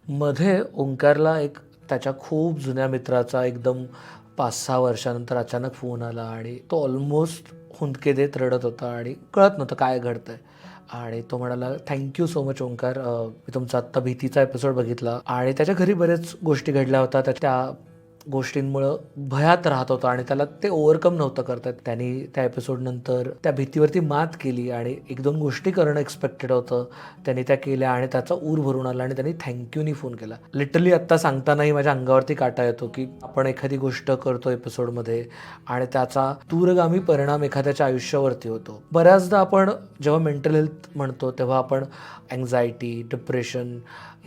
मध्ये ओंकारला एक त्याच्या खूप जुन्या मित्राचा एकदम 5-6 वर्षानंतर अचानक फोन आला आणि तो ऑलमोस्ट हुंदके देत रडत होता आणि कळत नव्हतं काय घडतंय. आणि तो म्हणाला, थँक्यू सो मच ओंकार, मी तुमचा आत्ता भीतीचा एपिसोड बघितला आणि त्याच्या घरी बरेच गोष्टी घडल्या होत्या. त्या गोष्टींमुळं भयात राहत होता आणि त्याला ते ओव्हरकम नव्हतं करता येत. त्यांनी त्या एपिसोडनंतर त्या भीतीवरती मात केली आणि 1-2 गोष्टी करणं एक्सपेक्टेड होतं. त्यांनी त्या केल्या आणि त्याचा ऊर भरून आला आणि त्यांनी थँक्यूनी फोन केला. लिटरली आत्ता सांगतानाही माझ्या अंगावरती काटा येतो की आपण एखादी गोष्ट करतो एपिसोडमध्ये आणि त्याचा दूरगामी परिणाम एखाद्याच्या आयुष्यावरती होतो. बऱ्याचदा आपण जेव्हा मेंटल हेल्थ म्हणतो तेव्हा आपण अँझायटी, डिप्रेशन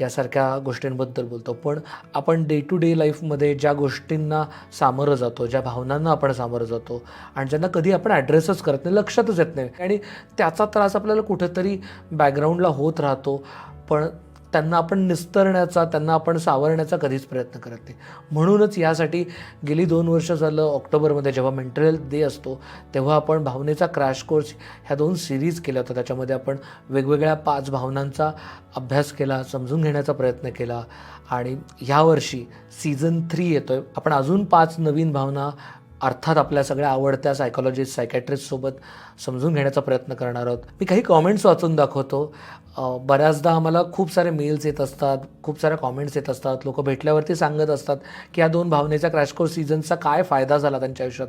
यासारख्या गोष्टींबद्दल बोलतो. पण आपण डे टू डे लाईफमध्ये ज्या गोष्टींना सामोरं जातो, ज्या भावनांना आपण सामोरं जातो आणि ज्यांना कधी आपण ॲड्रेसच करत नाही, लक्षातच येत नाही आणि त्याचा त्रास आपल्याला कुठेतरी बॅकग्राऊंडला होत राहतो, पण त्यांना आपण निस्तरण्याचा, त्यांना आपण सावरण्याचा कधीच प्रयत्न करत नाही. म्हणूनच यासाठी गेली 2 वर्ष झालं ऑक्टोबरमध्ये जेव्हा मेंटल हेल्थ डे असतो तेव्हा आपण भावनेचा क्रॅश कोर्स ह्या 2 सिरीज केल्या होत्या. त्याच्यामध्ये आपण वेगवेगळ्या 5 भावनांचा अभ्यास केला, समजून घेण्याचा प्रयत्न केला आणि ह्यावर्षी सीझन 3 येतो आहे. आपण अजून 5 नवीन भावना अर्थात आपल्या सगळ्या आवडत्या सायकॉलॉजिस्ट, सायकॅट्रिस्टसोबत समजून घेण्याचा प्रयत्न करणार आहोत. मी काही कॉमेंट्स वाचून दाखवतो. बऱ्याचदा आम्हाला खूप सारे मेल्स येत असतात, खूप साऱ्या कॉमेंट्स येत असतात. लोकं भेटल्यावरती सांगत असतात की या 2 भावनेचा क्रॅश कोर्स सीझनचा काय फायदा झाला त्यांच्या आयुष्यात.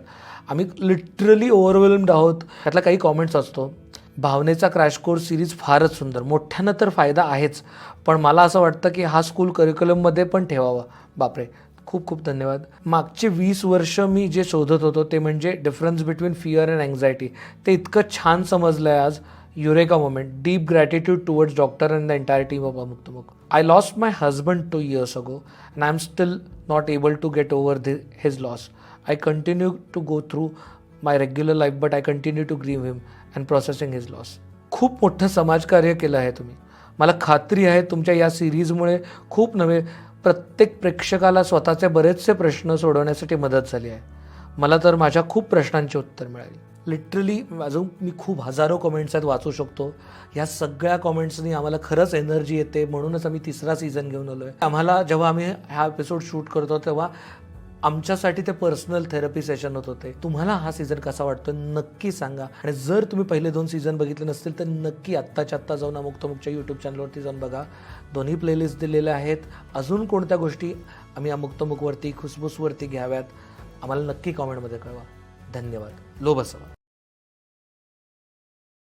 आम्ही लिटरली ओव्हरवेल्म्ड आहोत. त्यातल्या काही कॉमेंट्स वाचतो. भावनेचा क्रॅश कोर्स सिरीज फारच सुंदर. मोठ्यानं तर फायदा आहेच, पण मला असं वाटतं की हा स्कूल करिक्युलममध्ये पण ठेवावा. बापरे, खूप खूप धन्यवाद. मागचे 20 वर्ष मी जे शोधत होतो ते म्हणजे difference between fear and anxiety, ते इतकं छान समजलं आहे आज. Eureka moment. Deep gratitude towards doctor and the entire team of अमुक. I lost my husband 2 years ago and I'm still not able to get over his loss. I continue to go through my regular life but I continue to grieve him and processing his loss. खूप मोठं समाजकार्य केलं आहे तुम्ही. मला खात्री आहे तुमच्या या सिरीजमुळे खूप नवे प्रत्येक प्रेक्षकाला स्वतःचे बरेचसे प्रश्न सोडवण्यासाठी मदत झाली आहे. मला तर माझ्या खूप प्रश्नांची उत्तर मिळाली. लिटरली अजून मी खूप हजारो कमेंट्स आहेत, वाचू शकतो. ह्या सगळ्या कमेंट्सनी आम्हाला खरंच एनर्जी येते, म्हणूनच आम्ही 3रा सीझन घेऊन आलो आहे. आम्हाला जेव्हा आम्ही हा एपिसोड शूट करतो तेव्हा आमच्यासाठी ते पर्सनल थेरपी सेशन होत होते. तुम्हाला हा सीझन कसा वाटतो नक्की सांगा आणि जर तुम्ही पहिले 2 सीझन बघितले नसतील तर नक्की आत्ताच्या आत्ता जाऊन अमुकतमुकच्या यूट्यूब चॅनलवरती जाऊन बघा. दोन्ही प्लेलिस्ट दिलेल्या आहेत. अजून कोणत्या गोष्टी आम्ही अमुकतमुकवरती, खुसबुसवरती घ्याव्यात आम्हाला नक्की कॉमेंटमध्ये कळवा. धन्यवाद. लो बसवा.